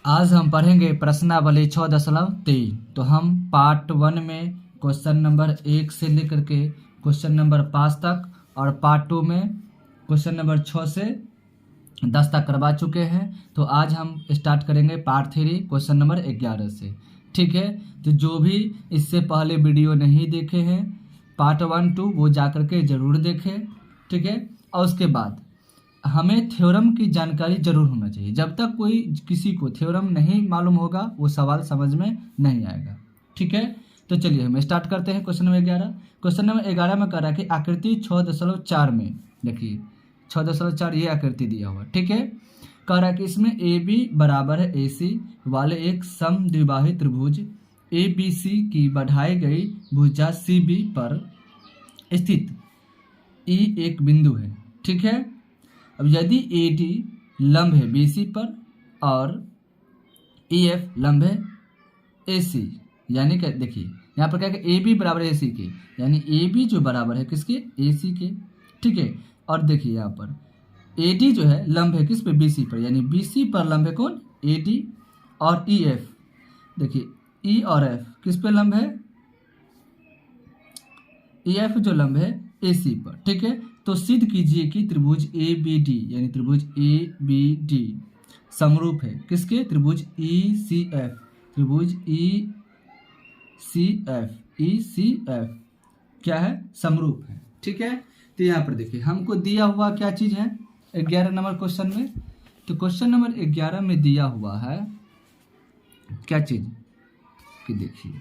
आज हम पढ़ेंगे प्रश्नावली 6.3। तो हम पार्ट 1 में क्वेश्चन नंबर 1 से लेकर के क्वेश्चन नंबर 5 तक और पार्ट 2 में क्वेश्चन नंबर 6 से 10 तक करवा चुके हैं। तो आज हम स्टार्ट करेंगे पार्ट 3 क्वेश्चन नंबर 11 से। ठीक है, तो जो भी इससे पहले वीडियो नहीं देखे हैं पार्ट 1 2 वो जा करके ज़रूर देखें। ठीक है, और उसके बाद हमें थ्योरम की जानकारी जरूर होना चाहिए। जब तक कोई किसी को थ्योरम नहीं मालूम होगा वो सवाल समझ में नहीं आएगा। ठीक है, तो चलिए हम स्टार्ट करते हैं क्वेश्चन नंबर 11। क्वेश्चन नंबर 11 में कह रहा है कि आकृति 6.4 में देखिए 6.4 ये आकृति दिया हुआ। ठीक है, कह रहा है कि इसमें ए बी बराबर है ए सी वाले एक समद्विबाही त्रिभुज ए बी सी की बढ़ाई गई भुजा सी बी पर स्थित ई एक बिंदु है। ठीक है, अब यदि ए डी लंब है बी सी पर और ई एफ लंब है ए सी, यानी कि देखिए यहाँ पर क्या है ए बी बराबर ए सी के, यानी ए बी जो बराबर है किसके ए सी के। ठीक है, और देखिए यहाँ पर ए डी जो है लंब है किस पे बी सी पर, यानी बी सी पर लंब है कौन ए डी, और ई एफ देखिए ई और एफ किस पे लंब है ई एफ जो लंब है ए सी पर। ठीक है, तो सिद्ध कीजिए कि त्रिभुज ए बी डी यानी त्रिभुज ए बी डी समरूप है किसके त्रिभुज ई सी एफ, त्रिभुज ई सी एफ क्या है समरूप है। ठीक है, तो यहाँ पर देखिए हमको दिया हुआ क्या चीज़ है 11 नंबर क्वेश्चन में। तो क्वेश्चन नंबर 11 में दिया हुआ है क्या चीज़ कि देखिए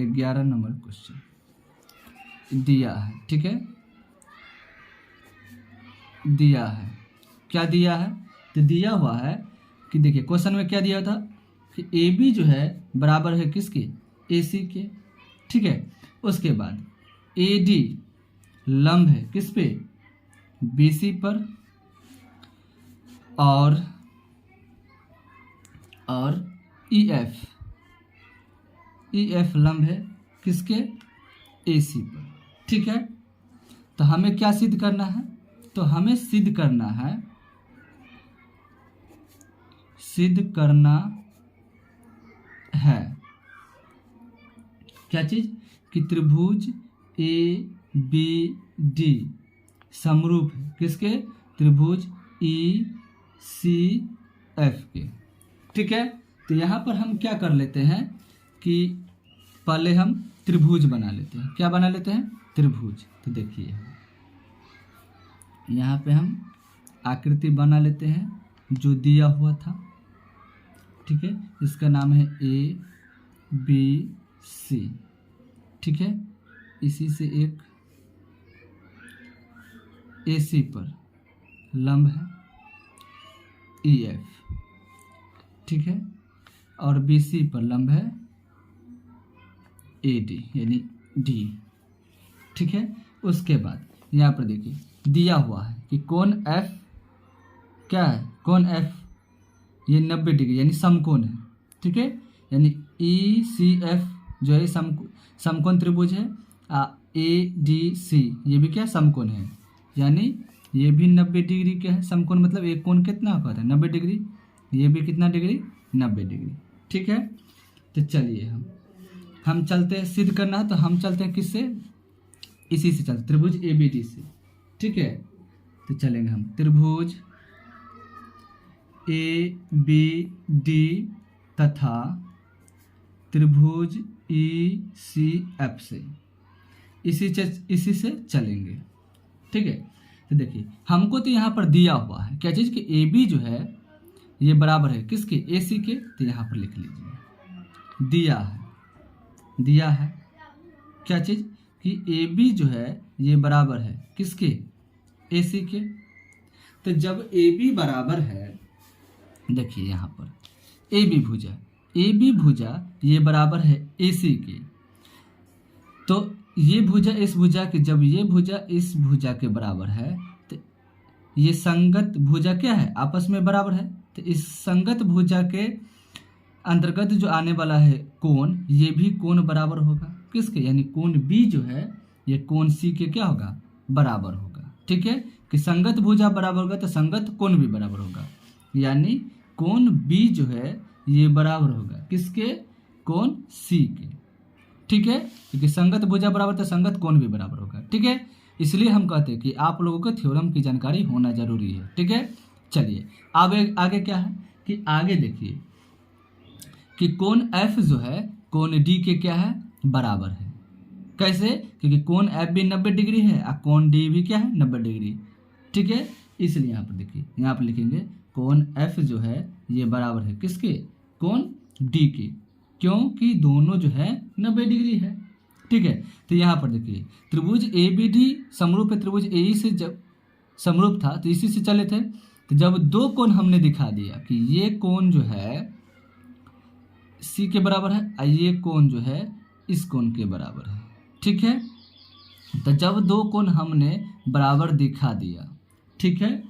11 नंबर क्वेश्चन दिया है। ठीक है, दिया है क्या दिया है, तो दिया हुआ है कि देखिए क्वेश्चन में क्या दिया था कि ए बी जो है बराबर है किसके ए सी के। ठीक है, उसके बाद ए डी लंब है किस पे बी सी पर और ई एफ लंब है किसके ए सी पर। ठीक है, तो हमें क्या सिद्ध करना है, तो हमें सिद्ध करना है क्या चीज कि त्रिभुज ए बी डी समरूप है किसके त्रिभुज ई सी एफ के। ठीक है, तो यहाँ पर हम क्या कर लेते हैं कि पहले हम त्रिभुज बना लेते हैं। क्या बना लेते हैं त्रिभुज। तो देखिए यहाँ पे हम आकृति बना लेते हैं जो दिया हुआ था। ठीक है, इसका नाम है ए बी सी। ठीक है, इसी से एक ए सी पर लंब है ई एफ। ठीक है, और बी सी पर लंब है ए डी यानी डी। ठीक है, उसके बाद यहाँ पर देखिए दिया हुआ है कि कोण एफ क्या है कोण एफ ये 90 डिग्री यानी समकोण है। ठीक है, यानी ई सी एफ जो है समकोण त्रिभुज है। ए डी सी ये भी क्या समकोण है, यानी ये भी 90 डिग्री के है समकोण, मतलब एक कोण कितना होता है 90 डिग्री, ये भी कितना डिग्री 90 डिग्री। ठीक है, तो चलिए हम चलते हैं सिद्ध करना है, तो हम चलते हैं किससे इसी से चलते त्रिभुज ए बी डी से। ठीक है, तो चलेंगे हम त्रिभुज ए बी डी तथा त्रिभुज ई सी एफ से इसी से चलेंगे। ठीक है, तो देखिए हमको तो यहाँ पर दिया हुआ है क्या चीज़ कि ए बी जो है ये बराबर है किसके ए सी के। तो यहाँ पर लिख लीजिए दिया है क्या चीज़ कि ए बी जो है ये बराबर है किसके ए सी के। तो जब ए बी बराबर है देखिए यहाँ पर ए बी भुजा ये बराबर है ए सी के, तो ये भुजा इस भुजा के जब ये भुजा इस भुजा के बराबर है तो ये संगत भुजा क्या है आपस में बराबर है। तो इस संगत भुजा के अंतर्गत जो आने वाला है कोण ये भी कोण बराबर होगा किसके, यानी कोण बी जो है ये कोण सी के क्या होगा बराबर होगा। ठीक है, कि संगत भुजा बराबर होगा तो संगत कोण भी बराबर होगा, यानी कोण बी जो है ये बराबर होगा किसके, कोण सी के। ठीक है, क्योंकि संगत भुजा बराबर तो संगत कोण भी बराबर होगा। ठीक है, इसलिए हम कहते हैं कि आप लोगों को थ्योरम की जानकारी होना जरूरी है। ठीक है, चलिए आगे क्या है कि आगे देखिए कि कोण एफ जो है कोण डी के क्या है, बराबर है। कैसे, क्योंकि कोण एफ भी 90 डिग्री है और कोण डी भी क्या है 90 डिग्री। ठीक है, इसलिए यहाँ पर देखिए, यहाँ पर लिखेंगे कोण एफ जो है ये बराबर है किसके, कोण डी के, क्योंकि दोनों जो है 90 डिग्री है। ठीक है, तो यहाँ पर देखिए त्रिभुज ए बी डी समरूप है, त्रिभुज ए से जब समरूप था तो इसी से चले थे। तो जब दो कोण हमने दिखा दिया कि ये कोण जो है सी के बराबर है और ये कोण जो है इस कोण के बराबर है। ठीक है, तो जब दो कोण हमने बराबर दिखा दिया, ठीक है,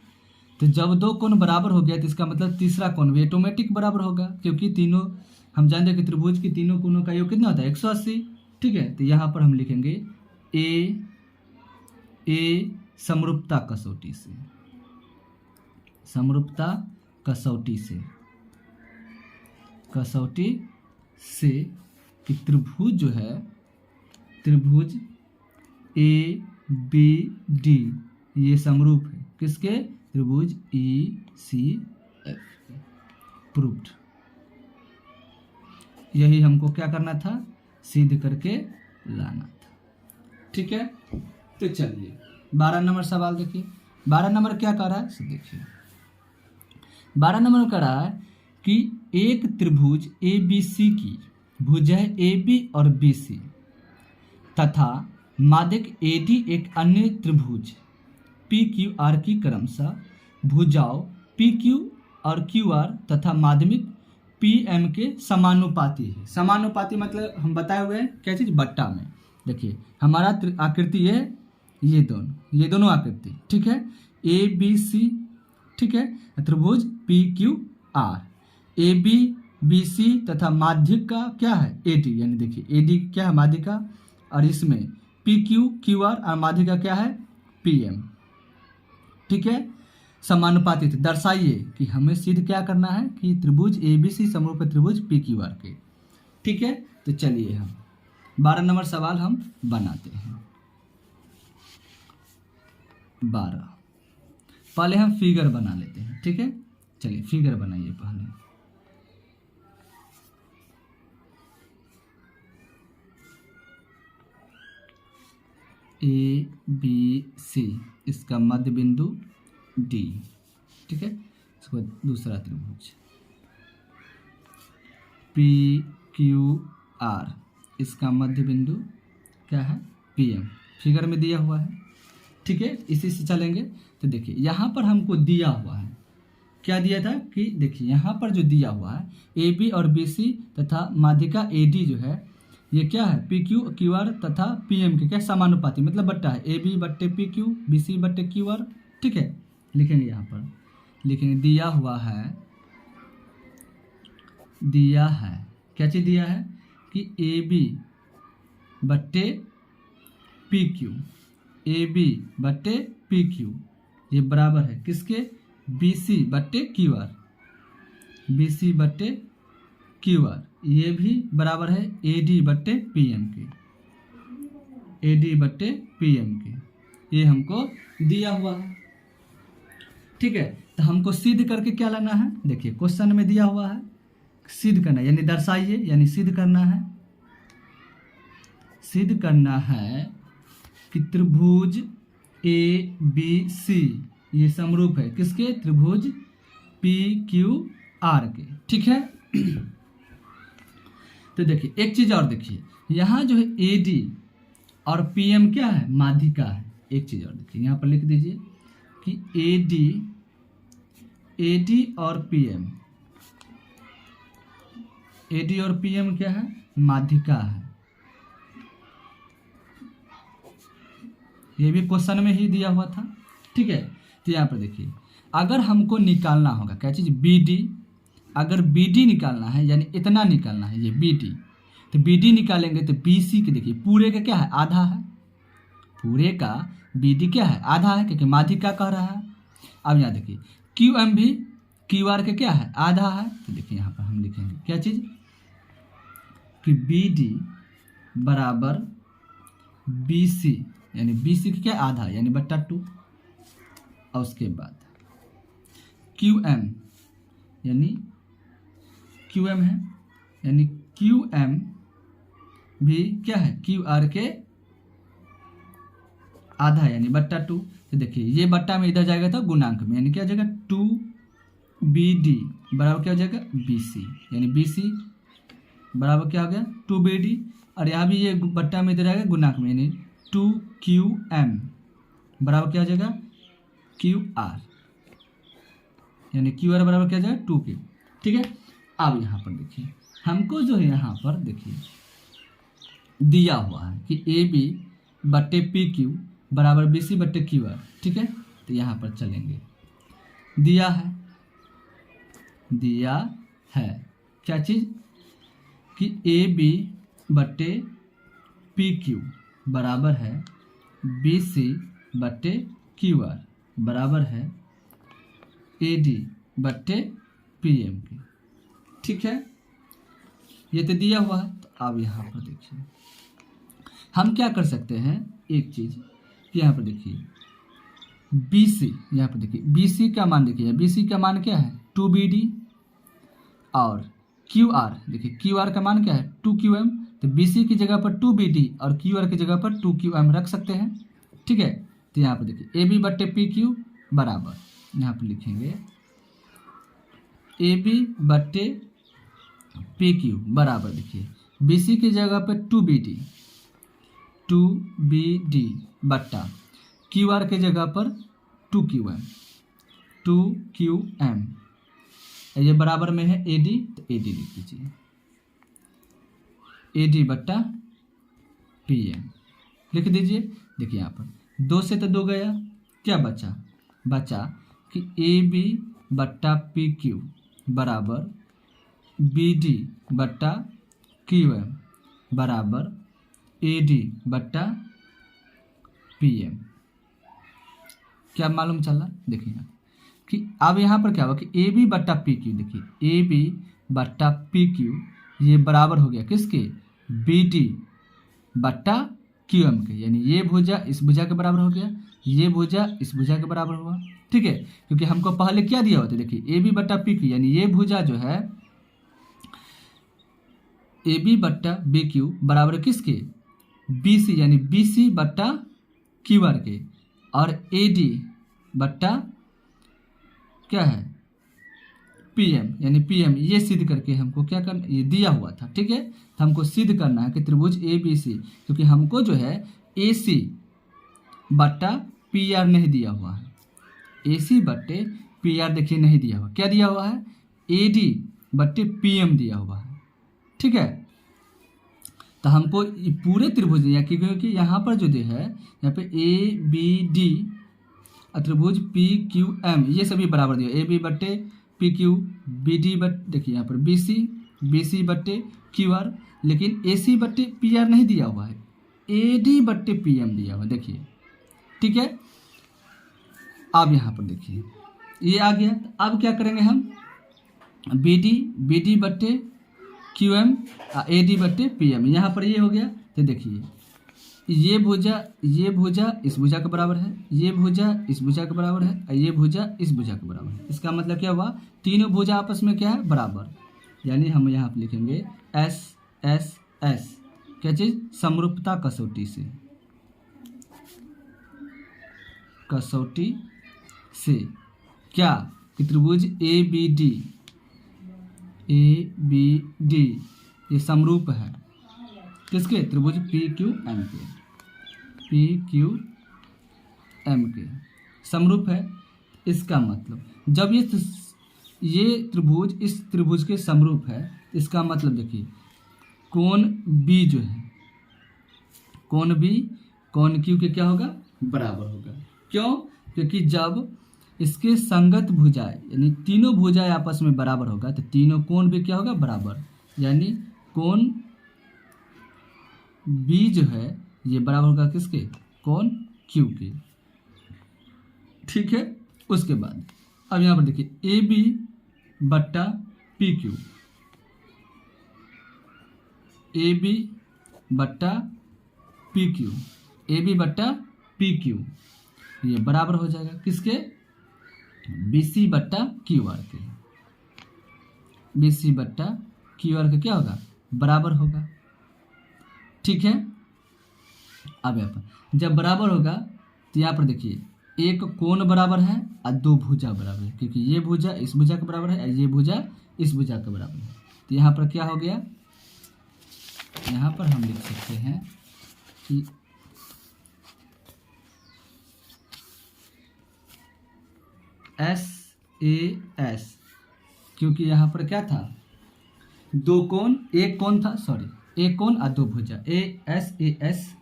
तो जब दो कोण बराबर हो गया तो इसका मतलब तीसरा कोण भी ऑटोमेटिक बराबर होगा, क्योंकि तीनों हम जानते हैं कि त्रिभुज की तीनों कोणों का योग कितना होता है 180। ठीक है, तो यहाँ पर हम लिखेंगे ए समरूपता कसौटी से, समरूपता कसौटी से कि त्रिभुज जो है त्रिभुज ए बी डी ये समरूप है किसके, त्रिभुज ई सी एफ। प्रूव्ड। यही हमको क्या करना था, सिद्ध करके लाना था। ठीक है, तो चलिए 12 नंबर सवाल देखिए। 12 नंबर क्या कर रहा है, देखिए 12 नंबर कह रहा है कि एक त्रिभुज ए बी सी की भुजा ए बी और बी सी तथा माध्यक ए डी एक अन्य त्रिभुज पी क्यू आर की क्रमशः भुजाओं पी क्यू और क्यू आर तथा माध्यमिक पी एम के समानुपाती है। समानुपाती मतलब हम बताए हुए हैं क्या चीज़, बट्टा में। देखिए हमारा आकृति ये दोनों आकृति। ठीक है, ए बी सी, ठीक है, त्रिभुज P Q R, A B B C तथा माध्यक का क्या है ए डी, यानी देखिए ए डी क्या है माध्यिका, और इसमें पी क्यू क्यू आर और माध्यिका क्या है पी एम। ठीक है, समानुपाती थे। दर्शाइए कि हमें सिद्ध क्या करना है कि त्रिभुज ए बी सी समरूप है त्रिभुज पी क्यू आर के। ठीक है, तो चलिए हम 12 नंबर सवाल हम बनाते हैं। 12 पहले हम फिगर बना लेते हैं। ठीक है, चलिए फिगर बनाइए पहले। ए बी सी इसका मध्य बिंदु डी। ठीक है, इसको दूसरा त्रिभुज पी क्यू आर इसका मध्य बिंदु क्या है पी एम, फिगर में दिया हुआ है। ठीक है, इसी से चलेंगे। तो देखिए यहाँ पर हमको दिया हुआ है, क्या दिया था कि देखिए यहाँ पर जो दिया हुआ है ए बी और बी सी तथा माध्यिका ए डी जो है ये क्या है पी क्यू क्यू आर तथा पी एम के क्या समानुपाती मतलब बट्टा है, ए बी बट्टे पी क्यू बी सी बट्टे क्यू आर। ठीक है, लिखेंगे यहाँ पर, लिखेंगे दिया हुआ है, दिया है क्या चीज़ दिया है कि ए बी बट्टे पी क्यू, ए बी बट्टे पी क्यू ये बराबर है किसके बी सी बट्टे क्यू आर, बी सी बट्टे क्यू आर ये भी बराबर है ए डी बट्टे पी एम के, ए डी बट्टे पी एम के, ये हमको दिया हुआ है। ठीक है, तो हमको सिद्ध करके क्या लाना है, देखिए क्वेश्चन में दिया हुआ है सिद्ध करना यानी दर्शाइए यानी सिद्ध करना है, सिद्ध करना है कि त्रिभुज ए बी सी ये समरूप है किसके त्रिभुज पी क्यू आर के। ठीक है, तो देखिए एक चीज और देखिए यहाँ जो है ए डी और पी एम क्या है माध्यिका है। एक चीज और देखिए यहाँ पर लिख दीजिए कि ए डी और पी एम, ए डी और पी एम क्या है माध्यिका है। ये भी क्वेश्चन में ही दिया हुआ था। ठीक है, तो यहाँ पर देखिए अगर हमको निकालना होगा क्या चीज़ बी डी, अगर बी डी निकालना है यानी इतना निकालना है ये बी डी, तो बी डी निकालेंगे तो बी सी के देखिए पूरे का क्या है आधा है, पूरे का बी डी क्या है आधा है क्योंकि माध्यिका कह रहा है। अब यहाँ देखिए क्यू एम भी क्यू आर के क्या है, आधा है। तो देखिए यहाँ पर हम लिखेंगे क्या चीज़ कि बी डी बराबर बी सी, यानी बी सी का क्या आधा यानी बट्टा 2। और उसके बाद क्यू एम यानी क्यू एम है, यानी क्यू एम भी क्या है क्यू आर के आधा यानी बट्टा 2। तो देखिए ये बट्टा में इधर जाएगा तो गुणांक में, यानी क्या हो जाएगा 2BD बराबर क्या हो जाएगा BC, यानी BC बराबर क्या हो गया 2BD। और यहाँ भी ये बट्टा में इधर आएगा गुणांक में, यानी 2QM बराबर क्या हो जाएगा QR, यानी QR बराबर क्या हो जाएगा 2Q। ठीक है, अब यहाँ पर देखिए हमको जो है यहाँ पर देखिए दिया हुआ है कि AB बट्टे PQ बराबर BC बट्टे QR। ठीक है, तो यहाँ पर चलेंगे, दिया है क्या चीज़ कि AB बट्टे PQ बराबर है BC बट्टे QR बराबर है AD बट्टे PM के। ठीक है, ये तो दिया हुआ है। तो अब यहाँ पर देखिए हम क्या कर सकते हैं, एक चीज़ कि यहाँ पर देखिए BC, यहाँ पर देखिए BC का मान देखिए, BC का मान क्या है 2BD और QR देखिए QR का मान क्या है 2QM। तो BC की जगह पर 2BD और QR की जगह पर 2QM रख सकते हैं। ठीक है, तो यहाँ पर देखिए AB बट्टे PQ बराबर यहाँ पर लिखेंगे AB बट्टे PQ बराबर देखिए BC की जगह पर 2BD बट्टा QR की जगह पर 2QM, ये बराबर में है AD, तो AD लिख दीजिए AD बट्टा PM लिख दीजिए। देखिए यहाँ पर 2 से तो 2 गया, क्या बचा कि AB बट्टा PQ बराबर BD बट्टा QM बराबर AD बट्टा PM। क्या मालूम चला, देखिए कि अब यहाँ पर क्या हुआ कि AB बट्टा PQ, देखिए AB बट्टा PQ ये बराबर हो गया किसके BD बट्टा QM के, यानी ये भुजा इस भुजा के बराबर हो गया, ये भुजा इस भुजा के बराबर हुआ। ठीक है, क्योंकि हमको पहले क्या दिया हुआ था, देखिए AB बट्टा PQ यानी ये भुजा जो है AB बट्टा BQ बराबर किसके BC, यानी BC बट्टा QR के, और AD बट्टा क्या है PM, यानी PM ये सिद्ध करके हमको क्या करना, ये दिया हुआ था। ठीक है, तो हमको सिद्ध करना है कि त्रिभुज ABC, क्योंकि हमको जो है AC बट्टा PR नहीं दिया हुआ है, AC बट्टे PR देखिए नहीं दिया हुआ, क्या दिया हुआ है AD बट्टे PM दिया हुआ है। ठीक है, तो हमको पूरे त्रिभुज या क्योंकि यहाँ पर जो दे है यहाँ पे ABD त्रिभुज PQM ये सभी बराबर दिया, AB बट्टे PQ BD बट देखिए यहाँ पर BC बट्टे QR, लेकिन AC बट्टे PR नहीं दिया हुआ है, AD बट्टे PM दिया हुआ है। देखिए ठीक है, अब यहाँ पर देखिए ये आ गया। अब क्या करेंगे हम BD बट्टे QM AD बट्टे PM, यहाँ पर ये हो गया। तो देखिए ये भुजा इस भुजा के बराबर है, ये भुजा इस भुजा के बराबर है, और ये भुजा इस भुजा के बराबर है। इसका मतलब क्या हुआ, तीनों भुजा आपस में क्या है बराबर, यानी हम यहाँ पर लिखेंगे S क्या चीज़ समरूपता कसौटी से क्या कि त्रिभुज ABD ये समरूप है किसके त्रिभुज PQM के समरूप है। इसका मतलब जब ये त्रिभुज इस त्रिभुज के समरूप है, इसका मतलब देखिए कोण B जो है कोण B कोण Q के क्या होगा बराबर होगा। क्यों, क्योंकि जब इसके संगत भुजाएं यानी तीनों भुजाएं आपस में बराबर होगा तो तीनों कोण भी क्या होगा बराबर, यानी कोण B जो है ये बराबर होगा किसके कोण Q के। ठीक है, उसके बाद अब यहाँ पर देखिए बट्टा पी क्यू, ए बी बट्टा पी क्यू, ए बी बट्टा पी क्यू, ये बराबर हो जाएगा किसके, बी सी बट्टा क्यू आर के। बी सी बट्टा क्यू आर के क्या होगा, बराबर होगा। ठीक है, अब यहाँ पर जब बराबर होगा तो यहाँ पर देखिए एक कोण बराबर है और दो भुजा बराबर है, क्योंकि ये भुजा इस भुजा के बराबर है और ये भुजा इस भुजा के बराबर है। तो यहाँ पर क्या हो गया, यहाँ पर हम लिख सकते हैं कि एस ए एस, क्योंकि यहाँ पर क्या था, दो कोण, एक कोण था, सॉरी एक कोण और दो भुजा, ए एस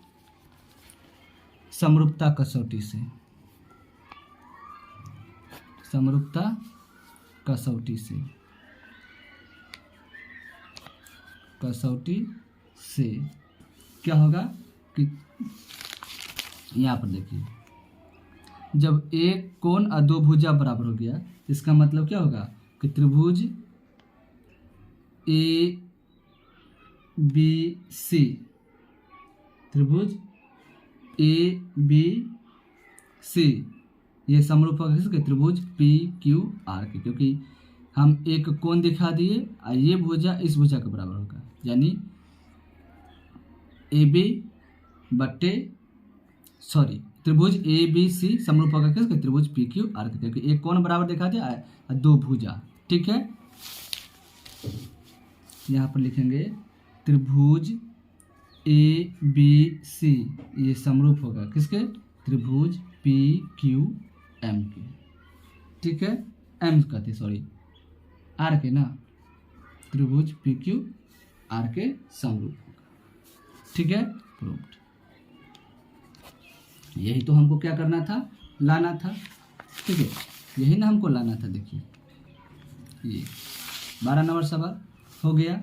समरूपता कसौटी से, समरूपता कसौटी से, कसौटी से क्या होगा कि यहाँ पर देखिए जब एक कोण और दो भुजा बराबर हो गया, इसका मतलब क्या होगा कि त्रिभुज ए बी सी, त्रिभुज ए बी सी ये समरूप होगा किसके, त्रिभुज पी क्यू आर के, क्योंकि हम एक कोण दिखा दिए और ये भुजा इस भुजा के बराबर होगा, यानी ए बी बट्टे सॉरी त्रिभुज ए बी सी समरूप होगा किसके, त्रिभुज पी क्यू आर के, क्योंकि एक कोण बराबर दिखा दिया और दो भुजा। ठीक है, यहाँ पर लिखेंगे त्रिभुज ए बी सी ये समरूप होगा किसके, त्रिभुज पी क्यू एम के। ठीक है, एम कहते सॉरी आर के ना, त्रिभुज पी क्यू आर के समरूप होगा। ठीक है, प्रूव्ड। यही तो हमको क्या करना था, लाना था। ठीक है, यही ना हमको लाना था। देखिए ये 12 नंबर सवाल हो गया।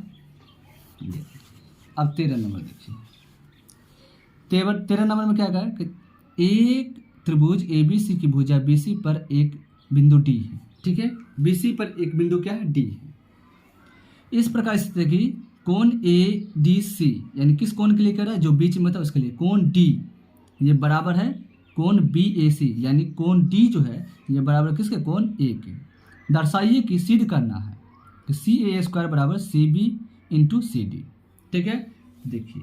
अब 13 नंबर देखिए। 13 नंबर में क्या कहा कि एक त्रिभुज ए बी सी की भुजा बी सी पर एक बिंदु डी है। ठीक है, बी सी पर एक बिंदु क्या है, डी है। इस प्रकार से देखिए कोण ए डी सी, यानी किस कोण के लिए कह रहा है, जो बीच में था उसके लिए, कोण डी ये बराबर है कोण बी ए सी, यानी कोण डी जो है ये बराबर किसके, कोण ए के। दर्शाइए कि सिद्ध करना है कि सी ए स्क्वायर बराबर C B into C D. ठीक है, देखिए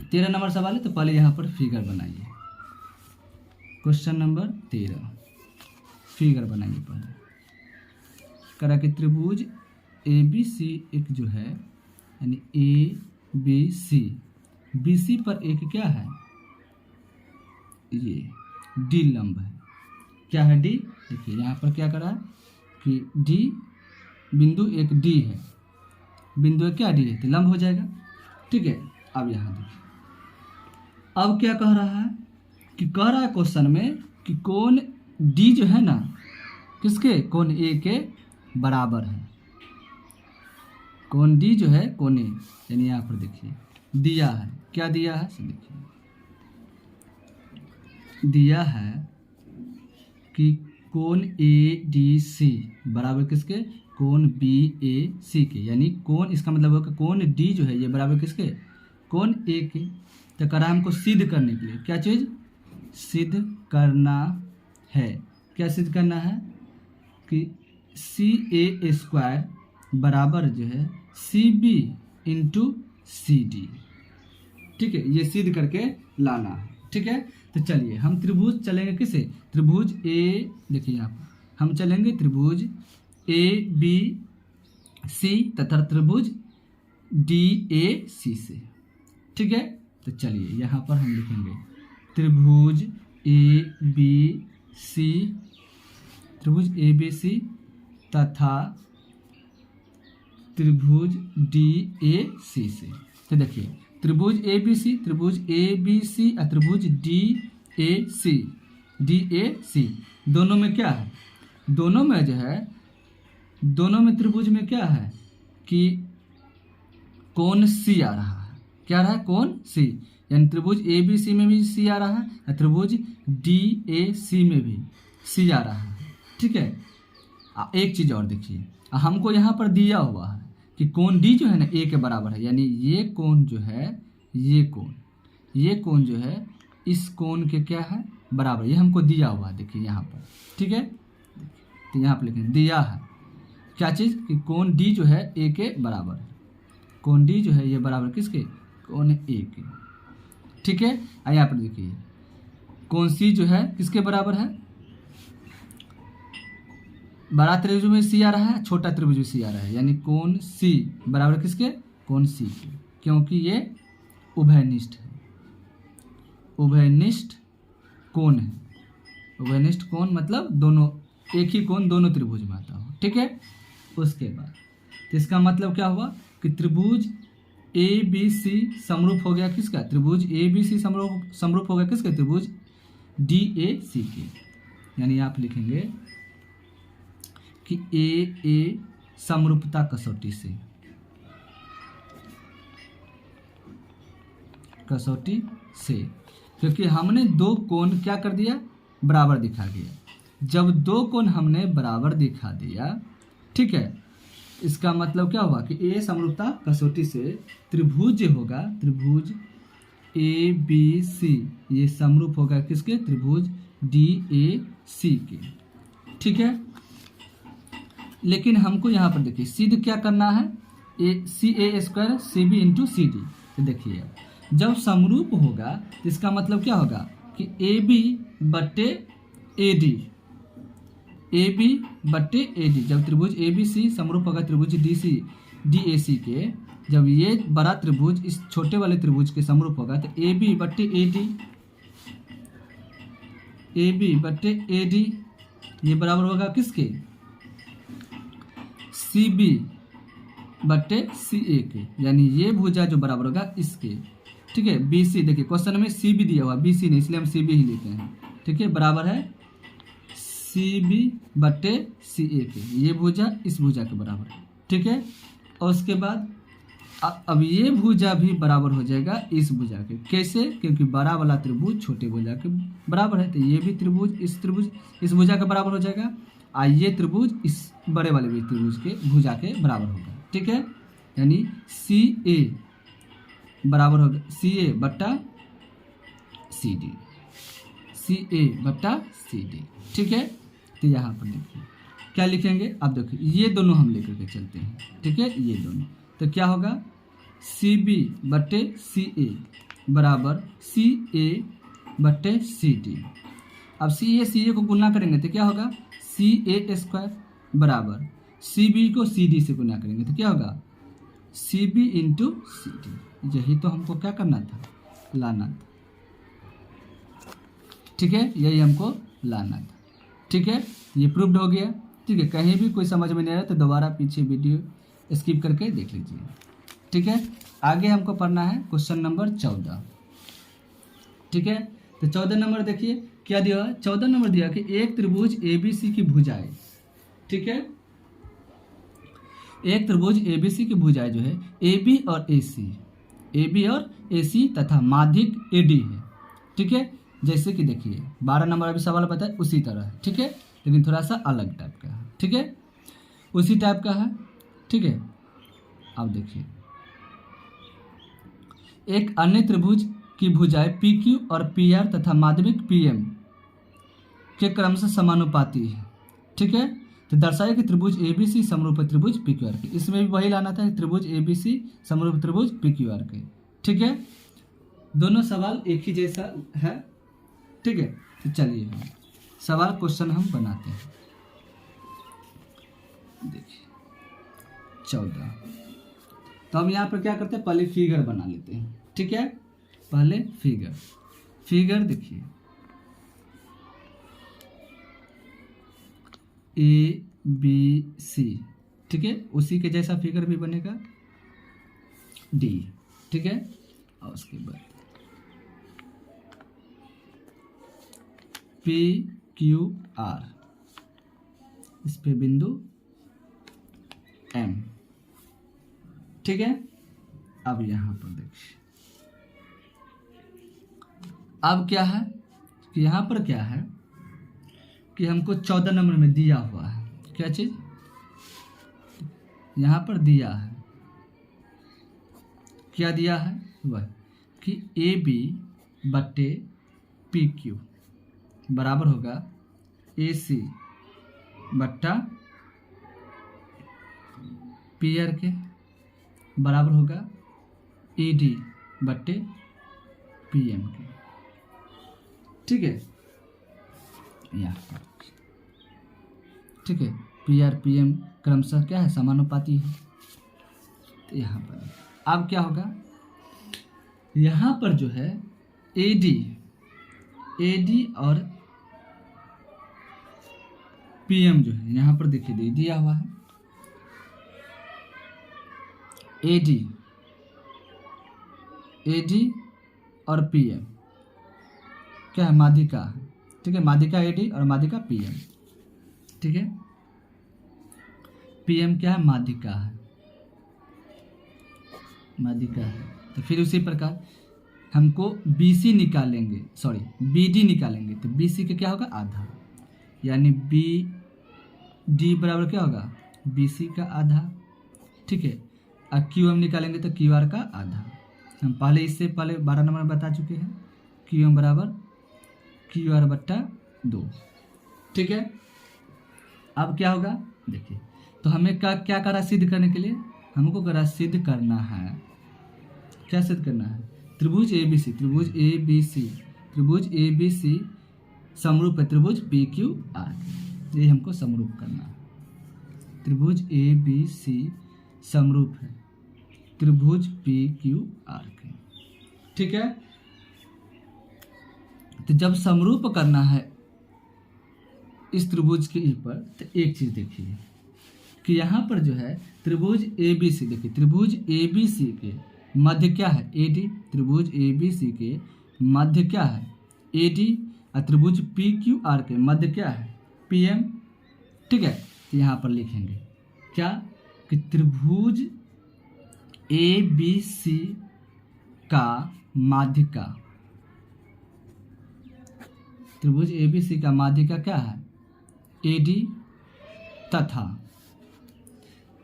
13 नंबर सवाल है, तो पहले यहाँ पर फिगर बनाइए। क्वेश्चन नंबर 13 फिगर बनाइए। पहले करा कि त्रिभुज ए बी सी एक जो है, यानी ए बी सी, बी सी पर एक क्या है, ये डी लंब है। क्या है डी, देखिए यहाँ पर क्या करा कि डी बिंदु एक डी है, बिंदु एक क्या डी है, तो लंब हो जाएगा। ठीक है, अब यहाँ देखिए अब क्या कह रहा है कि कह रहा है क्वेश्चन में कि कोण डी जो है ना किसके, कोण ए के बराबर है। कोण डी जो है कोण ए, यानी यहाँ पर देखिए दिया है, क्या दिया है, देखिए दिया है कि कोण ए डी सी बराबर किसके, कोण बी ए सी के, यानी कोण, इसका मतलब होगा कोण डी जो है ये बराबर किसके, कोण ए के। तो करा हमको सिद्ध करने के लिए, क्या चीज़ सिद्ध करना है, क्या सिद्ध करना है कि सी ए स्क्वायर बराबर जो है C B into C D. ठीक है, ये सिद्ध करके लाना है। ठीक है, तो चलिए हम त्रिभुज चलेंगे किसे, त्रिभुज ए, देखिए यहाँ पर हम चलेंगे त्रिभुज ए बी सी तथा त्रिभुज डी ए सी से। ठीक है, तो चलिए यहाँ पर हम लिखेंगे त्रिभुज ए बी सी, त्रिभुज ए बी सी तथा त्रिभुज डी ए सी से। तो देखिए त्रिभुज ए बी सी, त्रिभुज ए बी सी और त्रिभुज D A C, D A सी दोनों में क्या है, दोनों में जो है, दोनों में त्रिभुज में क्या है कि कोण सी आ रहा है। क्या आ रहा है, कोण सी, यानी त्रिभुज ए बी सी में भी सी आ रहा है और त्रिभुज डी ए सी में भी सी आ रहा है। ठीक है, एक चीज़ और देखिए, हमको यहाँ पर दिया हुआ है कि कोण डी जो है ना ए के बराबर है, यानी ये कोण जो है, ये कोण जो है इस कोण के क्या है बराबर, ये हमको दिया हुआ है देखिए यहाँ पर, ठीक है। तो यहाँ पर लिखें दिया है क्या चीज़ कि कोण डी जो है ए के बराबर है, कोण डी जो है ये बराबर किसके, कोण ए के, ठीक है। यहाँ पर देखिए कोण सी जो है किसके बराबर है, बड़ा त्रिभुज में सी आ रहा है, छोटा त्रिभुज में सी आ रहा है, यानी कोण सी बराबर किसके, कोण सी के, क्योंकि ये उभयनिष्ठ है, उभयनिष्ठ कोण है। उभयनिष्ठ कोण मतलब दोनों, एक ही कोण दोनों त्रिभुज में आता हो, ठीक है। उसके बाद तो इसका मतलब क्या हुआ कि त्रिभुज ए बी सी समरूप हो गया किसका, त्रिभुज ए बी सी समरूप हो गया किसके, त्रिभुज डी ए सी के। यानी आप लिखेंगे कि ए समरूपता कसौटी से, क्योंकि हमने दो कोण क्या कर दिया, बराबर दिखा दिया। जब दो कोण हमने बराबर दिखा दिया, ठीक है, इसका मतलब क्या हुआ कि ए समरूपता कसौटी से त्रिभुज जो होगा, त्रिभुज ए बी सी ये समरूप होगा किसके, त्रिभुज डी ए सी के, ठीक है। लेकिन हमको यहाँ पर देखिए सिद्ध क्या करना है, C A square C B into C D. तो देखिए जब समरूप होगा तो इसका मतलब क्या होगा कि ए बी बट्टे ए डी, ए बी बट्टे ए डी। जब त्रिभुज ए बी सी समरूप होगा त्रिभुज डी ए सी के, जब ये बड़ा त्रिभुज इस छोटे वाले त्रिभुज के समरूप होगा तो ए बी बट्टे ए डी, ए बी बट्टे ए डी ये बराबर होगा किसके, सी बी बट्टे सी ए के, यानी ये भुजा जो बराबर होगा इसके, ठीक है। बी सी देखिए क्वेश्चन में सी बी दिया हुआ, बी सी नहीं, इसलिए हम सी बी ही लेते हैं, ठीक है, बराबर है सी बी बट्टे सी ए के, ये भुजा इस भुजा के बराबर है, ठीक है। और उसके बाद अब ये भुजा भी बराबर हो जाएगा इस भुजा के, कैसे, क्योंकि बड़ा वाला त्रिभुज छोटे भुजा के बराबर है, तो ये भी त्रिभुज इस भुजा के बराबर हो जाएगा, और ये त्रिभुज इस बड़े वाले भी त्रिभुज के भुजा के बराबर होगा, ठीक है। यानी सी ए बराबर होगा सी ए बट्टा सी डी, सी ए बट्टा सी डी, ठीक है। तो यहाँ पर देखिए क्या लिखेंगे, अब देखिए ये दोनों हम लेकर के चलते हैं, ठीक है, ये दोनों, तो क्या होगा सी बी बट्टे सी ए बराबर सी ए बट्टे सी डी। अब सी ए को गुना करेंगे तो क्या होगा सी ए स्क्वायर बराबर सी बी को सी डी से गुना करेंगे तो क्या होगा C B into C D. यही तो हमको क्या करना था, लाना था, ठीक है, यही हमको लाना था, ठीक है। ये प्रूव्ड हो गया, ठीक है। कहीं भी कोई समझ में नहीं आया तो दोबारा पीछे वीडियो स्किप करके देख लीजिए, ठीक है। आगे हमको पढ़ना है क्वेश्चन नंबर 14, ठीक है। तो 14 नंबर देखिए क्या दिया है, 14 नंबर दिया कि एक त्रिभुज एबीसी की भुजाएं, ठीक है, एक त्रिभुज एबीसी की भुजाएं जो है AB और AC तथा माध्यिक AD है, ठीक है। जैसे कि देखिए 12 नंबर अभी सवाल बताए उसी तरह है, ठीक है, लेकिन थोड़ा सा अलग टाइप का है, ठीक है, उसी टाइप का है, ठीक है। अब देखिए एक अन्य त्रिभुज की भुजाएं PQ और PR तथा माध्यमिक PM के क्रमशः समानुपाती है, ठीक है। तो दर्शाया कि त्रिभुज ABC समरूप त्रिभुज PQR के, इसमें भी वही लाना था, त्रिभुज ABC समरूप त्रिभुज PQR के, ठीक है। दोनों सवाल एक ही जैसा है, ठीक है। तो चलिए सवाल क्वेश्चन हम बनाते हैं। देखिए 14, तो हम यहाँ पर क्या करते हैं, पहले फिगर बना लेते हैं, ठीक है। पहले फिगर देखिए ABC, ठीक है, उसी के जैसा फिगर भी बनेगा D, ठीक है। और उसके बाद PQR, इस पे बिंदु M, ठीक है। अब यहाँ पर देखिए अब क्या है कि यहाँ पर क्या है कि हमको 14 नंबर में दिया हुआ है क्या चीज़ यहाँ पर दिया है, क्या दिया है वह कि ए बी बट्टे पी क्यू बराबर होगा ए सी बट्टा पी आर के बराबर होगा ए डी बट्टे पी एम के। ठीक है, यहाँ पर ठीक है, पी आर पी एम क्रमशः क्या है, समानुपाती है। तो यहाँ पर अब क्या होगा, यहाँ पर जो है ए डी और पी एम जो है यहाँ पर देखिए दिया हुआ है, ए डी और पी एम क्या है, माध्यिका है। ठीक है, माध्यिका ए डी और माध्यिका पी एम। ठीक है, पी एम क्या है, माध्यिका है, माध्यिका है। तो फिर उसी प्रकार हमको बी सी निकालेंगे, सॉरी बी डी निकालेंगे, तो बी सी का क्या होगा, आधा, यानी बी डी बराबर क्या होगा, बी सी का आधा। ठीक है, अब क्यू एम निकालेंगे तो क्यू आर का आधा। हम पहले इससे पहले 12 नंबर बता चुके हैं, क्यू एम बराबर क्यू आर बट्टा 2। ठीक है, अब क्या होगा देखिए, तो हमें क्या करा सिद्ध करने के लिए, हमको करा सिद्ध करना है, क्या सिद्ध करना है, त्रिभुज ए बी सी, त्रिभुज ए बी सी, त्रिभुज ए बी सी समरूप है त्रिभुज पी क्यू आर के, ये हमको समरूप करना है। त्रिभुज ए बी सी समरूप है त्रिभुज पी क्यू आर के। ठीक है, तो जब समरूप करना है इस त्रिभुज के ऊपर, तो एक चीज देखिए कि यहाँ पर जो है त्रिभुज ए बी सी, देखिए त्रिभुज ए बी सी के मध्य क्या है, ए डी, त्रिभुज ए बी सी के मध्य क्या है, ए डी, और त्रिभुज पी क्यू आर के मध्य क्या है, पी एम। ठीक है, तो यहाँ पर लिखेंगे क्या कि त्रिभुज ए बी सी का माध्यिका, त्रिभुज ए बी सी का माध्यिका क्या है, ए डी, तथा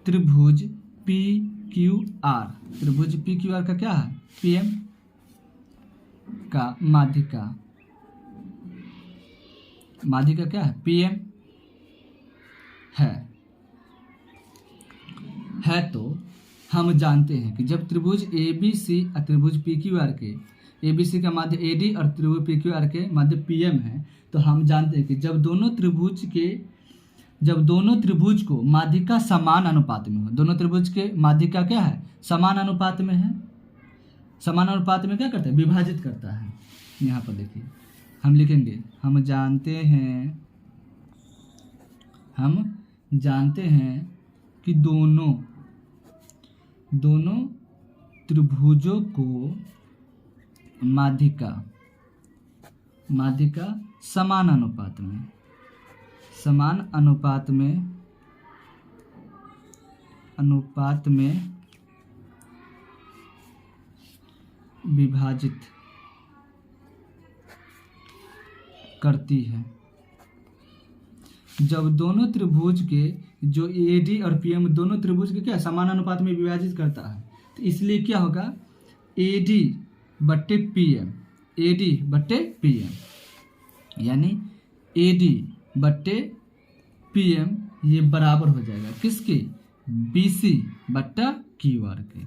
त्रिभुज पी क्यू आर, त्रिभुज पी क्यू आर का क्या है, पी एम का माध्यिका, माध्यिका क्या है, पी एम है। तो हम जानते हैं कि जब त्रिभुज ए बी सी और त्रिभुज पी क्यू आर के, ए बी सी का मध्य ए डी और त्रिभुज पी क्यू आर के मध्य पी एम है, तो हम जानते हैं कि जब दोनों त्रिभुज को माध्यिका समान अनुपात में हो, दोनों त्रिभुज के माध्यिका क्या है, समान अनुपात में है, समान अनुपात में क्या करता है, विभाजित करता है। यहाँ पर देखिए हम लिखेंगे, हम जानते हैं कि दोनों त्रिभुजों को माध्यिका समान अनुपात में विभाजित करती है। जब दोनों त्रिभुज के जो ए डी और पी एम दोनों त्रिभुज के क्या समान अनुपात में विभाजित करता है, तो इसलिए क्या होगा, ए डी बट्टे पी एम, ए डी बट्टे पी एम, यानी ए डी बट्टे पी एम ये बराबर हो जाएगा किसके, बी सी बट्टा क्यू आर के,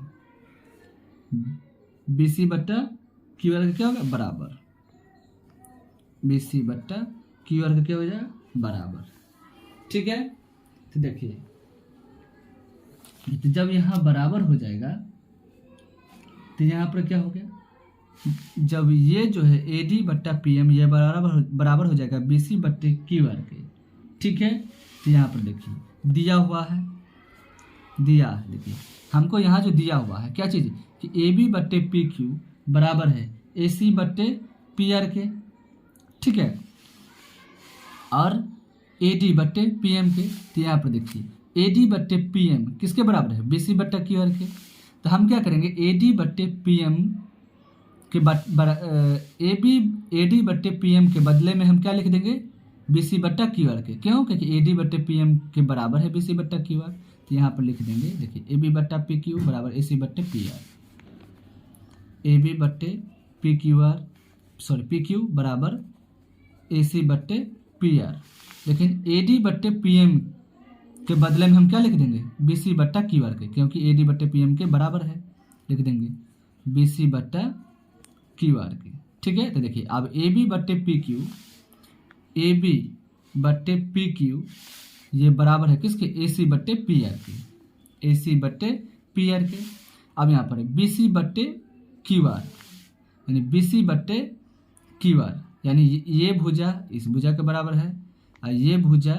बी सी बट्टा क्यू आर का क्या होगा, बराबर, बी सी बट्टा क्यू आर का क्या हो जाएगा, बराबर। ठीक है, तो देखिए तो जब यहाँ बराबर हो जाएगा तो यहाँ पर क्या हो गया, जब ये जो है ए डी बट्टा पी एम ये बराबर हो जाएगा बी सी बट्टे क्यू आर के। ठीक है, तो यहाँ पर देखिए दिया हुआ है, देखिए हमको यहाँ जो दिया हुआ है क्या चीज़ कि ए बी बट्टे पी क्यू बराबर है ए सी बट्टे पी आर के। ठीक है, और ए डी बट्टे पी एम के, तो यहाँ पर देखिए ए डी बट्टे पी एम किसके बराबर है, बी सी बट्टा क्यू आर के। तो हम क्या करेंगे, ए डी बट्टे पी एम के ए डी बट्टे पी एम के बदले में हम क्या लिख देंगे, बी सी बट्टा क्यू आर के। क्यों? क्योंकि ए डी बट्टे पी एम के बराबर है बी सी बट्टा क्यू आर। तो यहाँ पर लिख देंगे, देखिए ए बी बट्टा पी क्यू बराबर ए सी बट्टे पी आर। ए बी बट्टे P Q are, sorry P Q बराबर ए सी बट्टे पी आर। लेकिन ए डी बट्टे पी एम के बदले में हम क्या लिख देंगे? बी सी बट्टा क्यू आर के, क्योंकि ए डी बट्टे पी एम के बराबर है। लिख देंगे बी सी बट्टा क्यू आर के। ठीक है, तो देखिए अब ए बी बट्टे पी क्यू, ए बी बट्टे पी क्यू ये बराबर है किसके? ए सी बट्टे पी आर के, ए सी बट्टे पी आर के। अब यहाँ पर बी सी बट्टे क्यू आर, यानी बी सी बट्टे क्यू आर, यानी ये भुजा इस भुजा के बराबर है और ये भुजा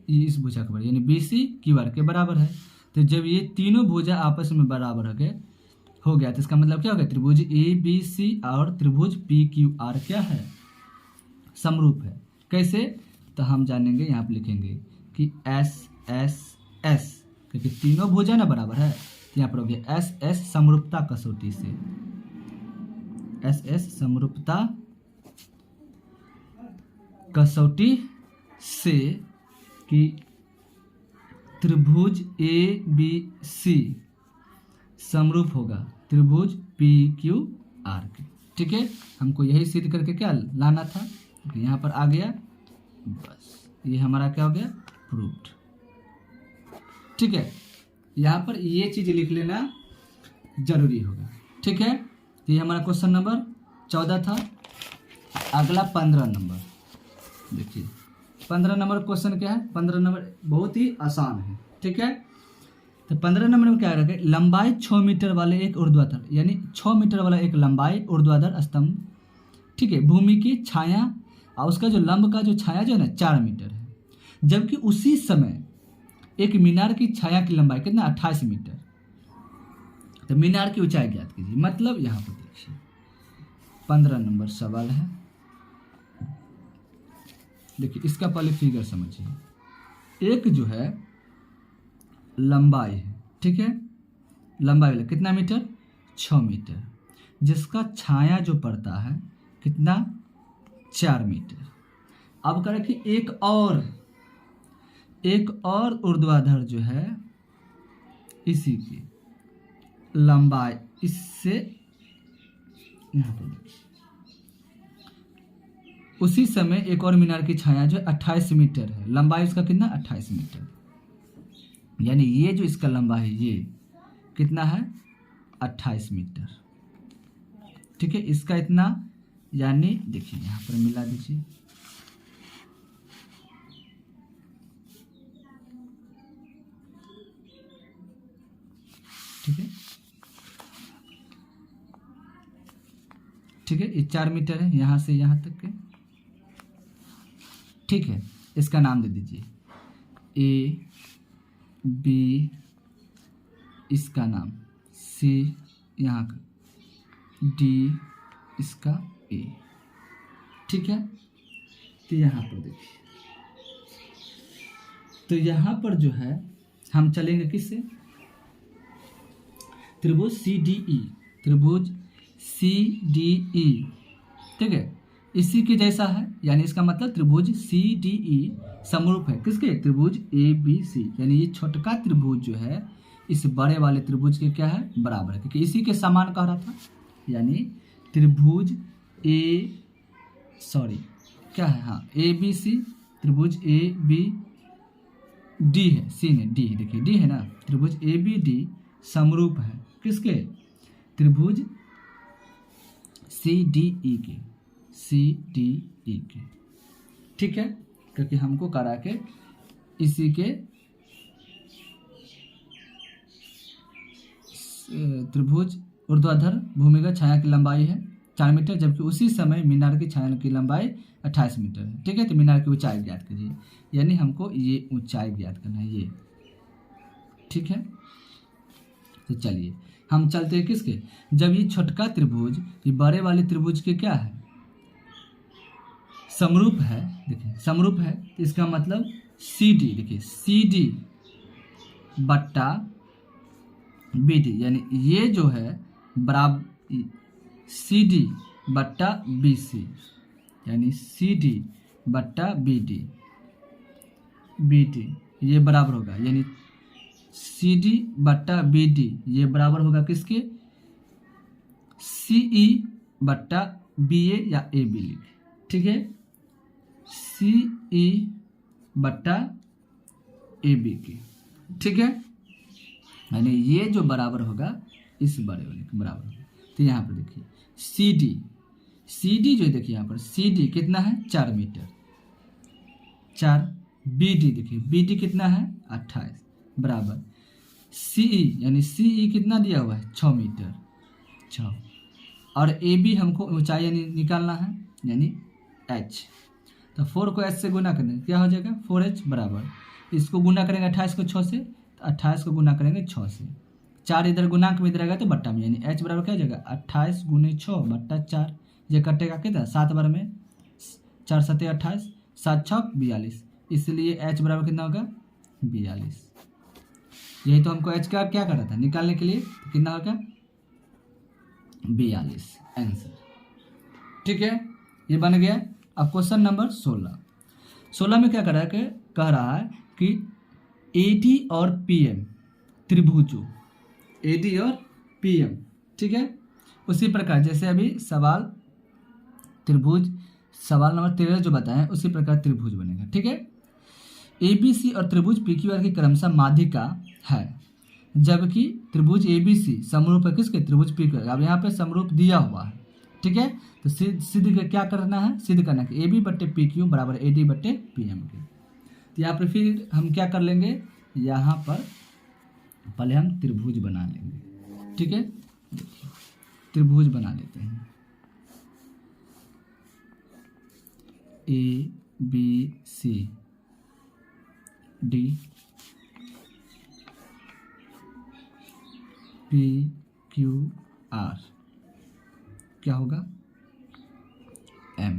इस भुजा के बराबर, यानी बी सी क्यू आर के बराबर है। तो जब ये तीनों भुजा आपस में बराबर हो गया तो इसका मतलब क्या हो गया? त्रिभुज ए बी सी और त्रिभुज पी क्यू आर क्या है? समरूप है। कैसे? तो हम जानेंगे, यहाँ पर लिखेंगे कि एस एस एस, क्योंकि तीनों भुजा ना बराबर है, तो यहाँ पर हो गया एस एस समरूपता कसौटी से, एस एस समरूपता कसौटी से कि त्रिभुज ए बी सी समरूप होगा त्रिभुज पी क्यू आर के। ठीक है, हमको यही सिद्ध करके क्या लाना था, यहाँ पर आ गया, बस ये हमारा क्या हो गया? प्रूव्ड। ठीक है, यहाँ पर ये चीज़ लिख लेना जरूरी होगा। ठीक है, ये हमारा क्वेश्चन नंबर 14 था। अगला 15 नंबर देखिए, 15 नंबर क्वेश्चन क्या है? 15 नंबर बहुत ही आसान है। ठीक है, तो 15 नंबर में क्या रखे? लंबाई 6 मीटर वाले एक ऊर्ध्वाधर, यानी 6 मीटर वाला एक लंबाई ऊर्ध्वाधर स्तंभ, ठीक है, भूमि की छाया और उसका जो लंब का जो छाया जो है ना 4 मीटर है, जबकि उसी समय एक मीनार की छाया की लंबाई कितना? 28 मीटर। तो मीनार की ऊंचाई ज्ञात कीजिए। मतलब यहाँ पर देखिए 15 नंबर सवाल है। देखिए इसका पहले फिगर समझिए। एक जो है लंबाई है, ठीक है, लंबाई वाला कितना मीटर? 6 मीटर, जिसका छाया जो पड़ता है कितना? 4 मीटर। अब करें कि एक और ऊर्ध्वाधर जो है इसी की लंबाई इससे यहाँ पर उसी समय एक और मीनार की छाया जो 28 मीटर है, लंबाई इसका कितना? 28 मीटर। यानी ये जो इसका लंबाई है ये कितना है? 28 मीटर। ठीक है, इसका इतना, यानी देखिए यहाँ पर मिला दीजिए, ठीक है, ठीक है, ये 4 मीटर है यहाँ से यहाँ तक के। ठीक है, इसका नाम दे दीजिए ए बी, इसका नाम सी, यहाँ का डी, इसका ए। ठीक है, तो यहाँ पर देखिए, तो यहाँ पर जो है हम चलेंगे किससे? त्रिभुज सी डी ई, त्रिभुज सी डी ई, ठीक है, इसी के जैसा है, यानी इसका मतलब त्रिभुज सी डी ई समरूप है किसके? त्रिभुज ए बी सी, यानी ये छोटका त्रिभुज जो है इस बड़े वाले त्रिभुज के क्या है? बराबर है, क्योंकि इसी के समान कह रहा था। यानी त्रिभुज क्या है? हाँ, ए बी सी, त्रिभुज ए बी डी है, सी ने डी, देखिए डी है ना, त्रिभुज ए बी डी समरूप है किसके? त्रिभुज सी डी ई के, सी डी ई के। ठीक है, क्योंकि हमको करा के इसी के त्रिभुज ऊर्ध्वाधर भूमिगत छाया की लंबाई है 4 मीटर, जबकि उसी समय मीनार की छाया की लंबाई 28 मीटर है। ठीक है, तो मीनार की ऊंचाई ज्ञात कीजिए, यानी हमको ये ऊंचाई ज्ञात करना है ये। ठीक है, तो चलिए हम चलते हैं किसके? जब ये छोटका त्रिभुज ये बड़े वाले त्रिभुज के क्या है? समरूप है। देखिए समरूप है, तो इसका मतलब सी डी, देखिए सी डी बट्टा बी डी, यानी ये जो है बराबर सी डी बट्टा बी सी, यानी सी डी बट्टा बी डी ये बराबर होगा, यानी सी डी बट्टा बी डी ये बराबर होगा किसके, सी ई बट्टा बी ए या ए बी लिख, ठीक है, सी ई बट्टा ए बी के, ठीक है, यानी ये जो बराबर होगा इस बड़े वाले के बराबर होगा। तो यहाँ पर देखिए सी डी जो देखिए यहाँ पर सी डी कितना है 4 मीटर 4, बी डी देखिए बी डी कितना है 28 बराबर सी ई, यानी सी ई कितना दिया हुआ है 6 मीटर 6, और ए बी हमको ऊंचाई यानी निकालना है, यानी एच। तो 4 को एच से गुना करेंगे क्या हो जाएगा 4h बराबर, इसको गुना करेंगे 28 को 6 से, तो 28 को गुना करेंगे 6 से, 4 इधर गुणांक में इधर आएगा तो बट्टा में, यानी h बराबर क्या हो जाएगा 28 गुने 6 बट्टा 4, ये कटेगा कितना 7 बार में 4 7 28 7 6 42, इसलिए h बराबर कितना होगा 42। यही तो हमको h का क्या करना था निकालने के लिए, तो कितना होगा 42 आंसर, ठीक है, ये बन गया। अब क्वेश्चन नंबर 16 में क्या कह रहा है कि एडी और पीएम त्रिभुजों, एडी और पीएम, ठीक है, उसी प्रकार जैसे अभी सवाल नंबर 13 जो बताएं उसी प्रकार त्रिभुज बनेगा, ठीक है। एबीसी और त्रिभुज पीक्यूआर की क्रमशः माध्यिका है, जबकि त्रिभुज एबीसी समरूप है किसके, त्रिभुज पीक्यूआर। अब यहाँ पे समरूप दिया हुआ है, ठीक है, तो सिद्ध क्या करना है, सिद्ध करना है ए बी बट्टे पी क्यू बराबर ए डी बट्टे पी एम के। तो यहाँ पर फिर हम क्या कर लेंगे, यहाँ पर पहले हम त्रिभुज बना लेंगे, ठीक है, देखिए त्रिभुज बना लेते हैं, A B C D P Q R क्या होगा एम,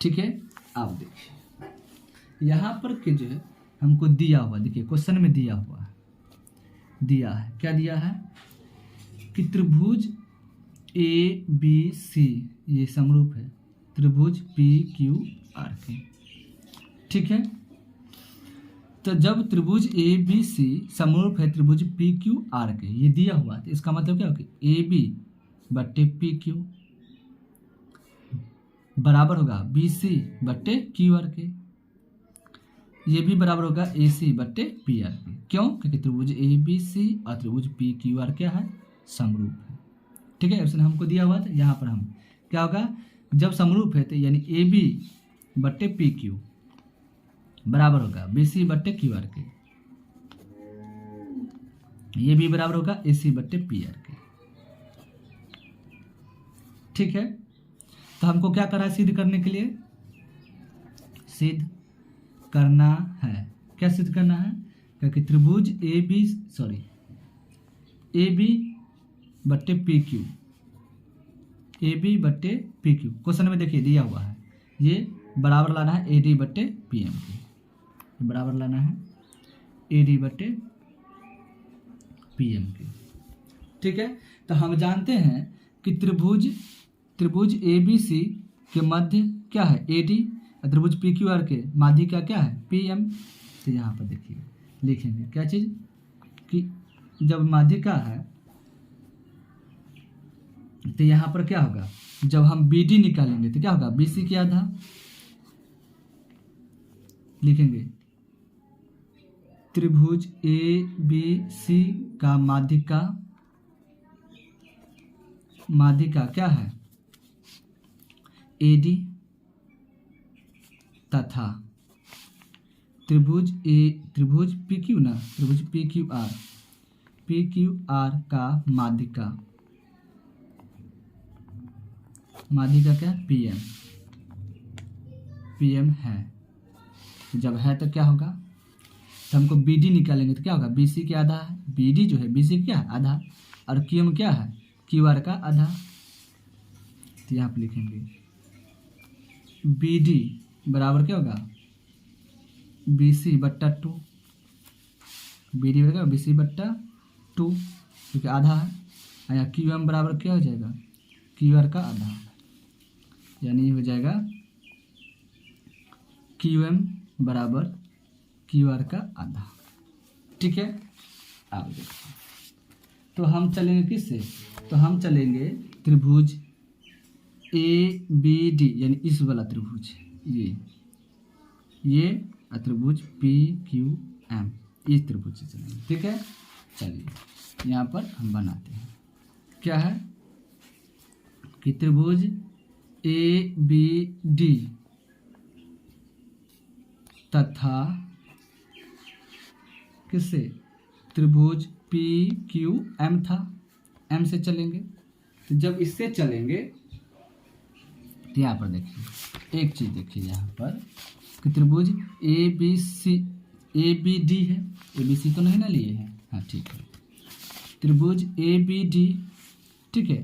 ठीक है। आप देखिए यहाँ पर के जो है हमको दिया हुआ, देखिए क्वेश्चन में दिया है क्या दिया है कि त्रिभुज ए बी सी ये समरूप है त्रिभुज पी क्यू आर के, ठीक है। तो जब त्रिभुज ए बी सी समरूप है त्रिभुज पी क्यू आर के, ये दिया हुआ तो इसका मतलब क्या होगा ए बी बट्टे पी क्यू बराबर होगा बी सी बट्टे क्यू आर के, ये भी बराबर होगा ए सी बट्टे पी आर के। क्यों, क्योंकि त्रिभुज ए बी सी और त्रिभुज पी क्यू आर क्या है समरूप है, ठीक है। ऑप्शन हमको दिया हुआ था, यहाँ पर हम क्या होगा जब समरूप है तो यानी ए बी बट्टे पी क्यू बराबर होगा बी सी बट्टे क्यू आर के, ये भी बराबर होगा ए सी बट्टे पी आर के, ठीक है। तो हमको क्या करना है सिद्ध करने के लिए, सिद्ध करना है, क्या सिद्ध करना है, क्योंकि त्रिभुज ए बी बट्टे पी क्यू, ए बी बट्टे पी क्यू क्वेश्चन में देखिए दिया हुआ है, ये बराबर लाना है ए डी बट्टे पी एम के, बराबर लाना है ए डी बट्टे पी एम के, ठीक है। तो हम जानते हैं कि त्रिभुज ए बी सी के मध्य क्या है ए डी, त्रिभुज पी क्यू आर के माध्यिका क्या है पी एम। तो यहाँ पर देखिए लिखेंगे क्या चीज़ कि जब माध्यिका है तो यहाँ पर क्या होगा, जब हम बी डी निकालेंगे तो क्या होगा बी सी के आधा, लिखेंगे त्रिभुज ए बी सी का माध्यिका क्या है ए डी तथा त्रिभुज पी क्यू ना, त्रिभुज पी क्यू आर का माध्यिका क्या पी एम है। जब है तो क्या होगा, तो हमको बी डी निकालेंगे तो क्या होगा बी सी के आधा है, बी डी जो है बी सी क्या है आधा, और क्यू एम क्या है क्यू आर का आधा। तो यहाँ पर लिखेंगे बी डी बराबर क्या होगा बी सी बट्टा 2, बी डी बराबर बी सी बट्टा 2 क्योंकि आधा है, यहाँ क्यू एम बराबर क्या हो जाएगा क्यू आर का आधा, यानी हो जाएगा क्यू एम बराबर क्यू आर का आधा। ठीक है, अब देखिए तो हम चलेंगे किससे, तो हम चलेंगे त्रिभुज ए बी डी यानी इस वाला त्रिभुज, ये त्रिभुज पी क्यू एम, इस त्रिभुज से चलेंगे। ठीक है, चलिए यहाँ पर हम बनाते हैं। क्या है कि त्रिभुज ए बी डी तथा किससे, त्रिभुज पी क्यू एम था, एम से चलेंगे। तो जब इससे चलेंगे तो यहाँ पर देखिए एक चीज़ देखिए यहाँ पर कि त्रिभुज A B C, A B D है, ए बी सी तो नहीं ना लिए हैं, हाँ ठीक है, त्रिभुज ए बी डी, ठीक है,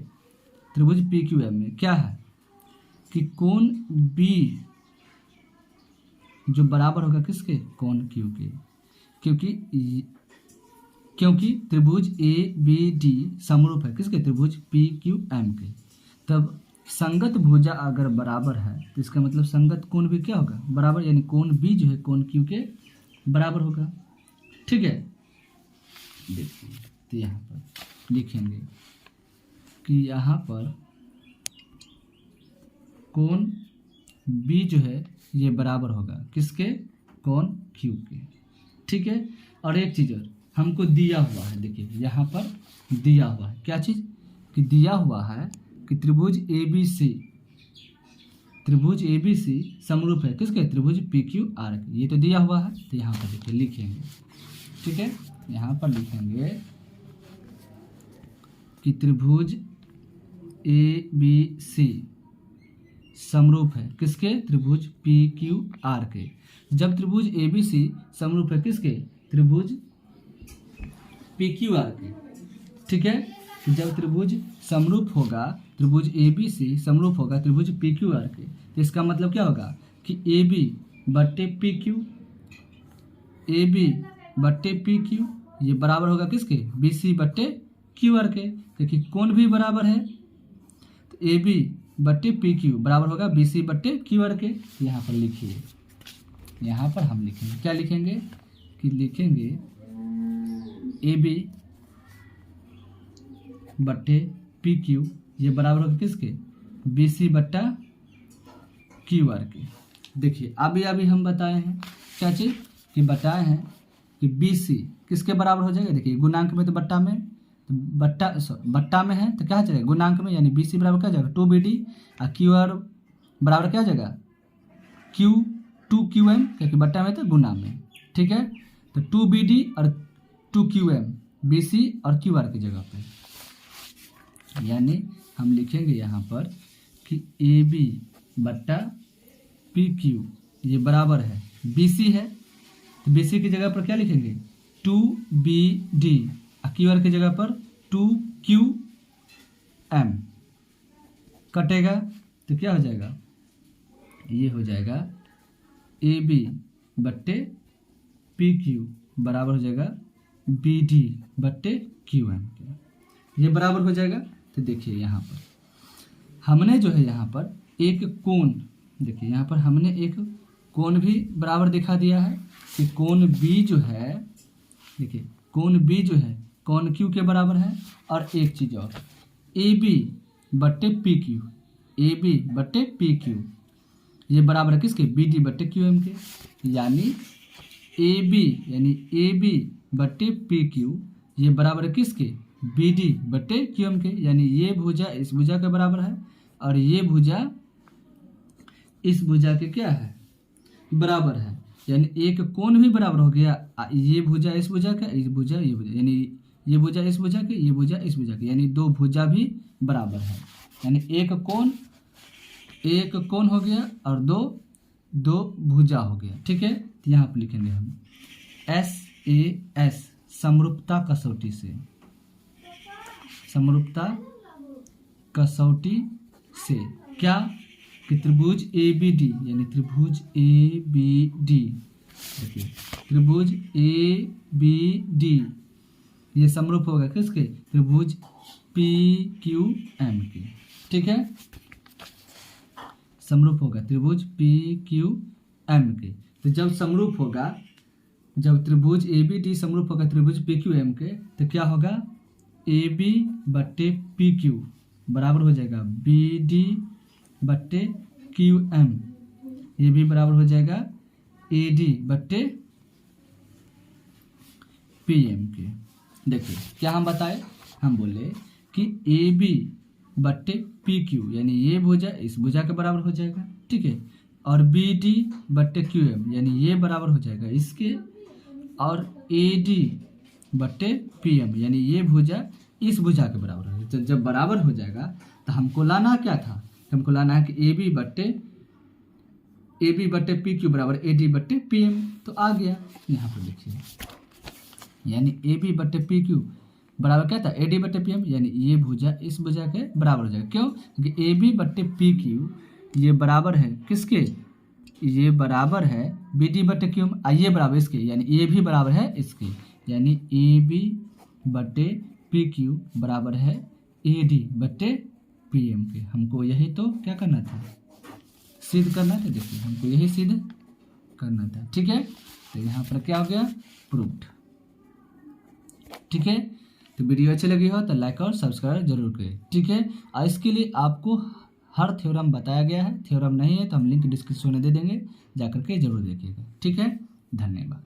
त्रिभुज पी क्यू एम में क्या है कि कोण बी जो बराबर होगा किसके, कोण क्यू के, क्योंकि त्रिभुज ए बी डी समरूप है किसके, त्रिभुज पी क्यू एम के। तब संगत भुजा अगर बराबर है तो इसका मतलब संगत कोण भी क्या होगा, बराबर, यानी कोण बी जो है कोण क्यू के बराबर होगा। ठीक है, देखिए तो यहाँ पर लिखेंगे कि यहाँ पर कोण बी जो है ये बराबर होगा किसके, कोण क्यू के। ठीक है, और एक चीज़ और हमको दिया हुआ है, देखिए यहाँ पर दिया हुआ है क्या चीज़, कि दिया हुआ है कि त्रिभुज ए बी सी, त्रिभुज ए बी सी समरूप है किसके, त्रिभुज पी क्यू आर के, ये तो दिया हुआ है। तो यहाँ पर देखिए लिखेंगे, ठीक है, यहाँ पर लिखेंगे कि त्रिभुज ए बी सी समरूप है किसके, त्रिभुज पी क्यू आर के। जब त्रिभुज ए बी सी समरूप है किसके, त्रिभुज पी क्यू आर के। ठीक है, जब त्रिभुज समरूप होगा, त्रिभुज ए बी सी समरूप होगा त्रिभुज पी क्यू आर के, तो इसका मतलब क्या होगा कि ए बी बट्टे पी क्यू, ए बी बट्टे पी क्यू ये बराबर होगा किसके, बी सी बट्टे क्यू आर के, क्योंकि कोण भी बराबर है। तो ए बी बट्टे पी क्यू बराबर होगा बी सी बट्टे क्यू आर के। यहाँ पर लिखिए, यहाँ पर हम लिखेंगे क्या, लिखेंगे कि लिखेंगे ए बी बट्टे पी क्यू ये बराबर होगा किसके, बी सी बट्टा क्यू आर के। देखिए अभी अभी हम बताए हैं क्या चीज़, कि बताए हैं कि बी सी किसके बराबर हो जाएगा, देखिए गुणांक में तो बट्टा में, तो बट्टा में है तो क्या हो जाएगा, गुणांक में, यानी बी सी बराबर क्या हो जाएगा, टू बी डी, और क्यू आर बराबर क्या हो जाएगा, क्यू टू क्यू एम, क्योंकि बट्टा में तो गुना में। ठीक है, तो टू बी डी और two Q M, B C और क्यू आर की जगह पे, यानी हम लिखेंगे यहाँ पर कि ए बी बट्टा पी क्यू ये बराबर है बी सी है, तो बी सी की जगह पर क्या लिखेंगे, two B D, Q R की जगह पर टू क्यू एम, कटेगा तो क्या हो जाएगा, ये हो जाएगा ए बी बट्टे पी क्यू बराबर हो जाएगा बी डी बट्टे क्यू एम के, ये बराबर हो जाएगा। तो देखिए यहाँ पर हमने जो है यहाँ पर एक कोण, देखिए यहाँ पर हमने एक कोण भी बराबर दिखा दिया है कि कोण बी जो है, देखिए कोण बी जो है कोण क्यू के बराबर है। और एक चीज़ और, ए बी बट्टे पी क्यू, ए बी बट्टे पी क्यू ये बराबर है किसके, बी डी बट्टे क्यू एम के, यानी ए बी बट्टे पी क्यू ये बराबर है किसके, बी डी बट्टे क्यू एम के, यानी ये भुजा इस भुजा के बराबर है और ये भुजा इस भुजा के क्या है, बराबर है, यानी एक कोण भी बराबर हो गया, ये भुजा इस भुजा का, इस भुजा ये भुजा, यानी ये भुजा इस भुजा के, ये भुजा इस भुजा के, यानी दो भुजा भी बराबर है, यानी एक कोण हो गया और दो भुजा हो गया। ठीक है, तो यहाँ पर लिखेंगे हम SAS समरूपता कसौटी से, समरूपता कसौटी से क्या, कि त्रिभुज ए बी डी, यानी त्रिभुज ए बी डी, देखिए त्रिभुज ए बी डी ये समरूप होगा किसके, त्रिभुज पी क्यू एम के। ठीक है, समरूप होगा त्रिभुज पी क्यू एम के। तो जब समरूप होगा, जब त्रिभुज ए बी डी समरूप होगा त्रिभुज पी क्यू एम के, तो क्या होगा, ए बी बट्टे पी क्यू बराबर हो जाएगा बी डी बट्टे क्यू एम, ये भी बराबर हो जाएगा ए डी बट्टे पी एम के। देखिए क्या हम बताए, हम बोले कि ए बी बट्टे पी क्यू यानी ये भुजा इस भुजा के बराबर हो जाएगा, ठीक है, और बी डी बट्टे क्यू एम यानी ये बराबर हो जाएगा इसके, और ए डी बट्टे पी एम यानी ये भुजा इस भुजा के बराबर हो जाएगा। तो जब बराबर हो जाएगा तो हमको लाना क्या था, हमको लाना है कि ए बी बट्टे पी क्यू बराबर ए डी बट्टे पी एम। तो आ गया यहाँ पर देखिए, यानी ए बी बट्टे पी क्यू बराबर क्या था, ए डी बट्टे पी एम, यानी ये भुजा इस भुजा के बराबर हो जाएगा। क्यों, क्योंकि ए बी बट्टे पी क्यू ये बराबर है किसके, ये बराबर है बी डी बट्टे क्यू एम, ये बराबर इसके, यानी ये भी बराबर है इसके, यानी ए बी बट्टे पी क्यू बराबर है ए डी बट्टे पी एम के। हमको यही तो क्या करना था, सिद्ध करना था। देखिए हमको यही सिद्ध करना था, ठीक है। तो यहाँ पर क्या हो गया, प्रूव्ड, ठीक है। तो वीडियो अच्छी लगी हो तो लाइक और सब्सक्राइब जरूर करें, ठीक है। और इसके लिए आपको हर थ्योरम बताया गया है, थ्योरम नहीं है तो हम लिंक डिस्क्रिप्शन में दे देंगे, जाकर के जरूर देखिएगा, ठीक है। धन्यवाद।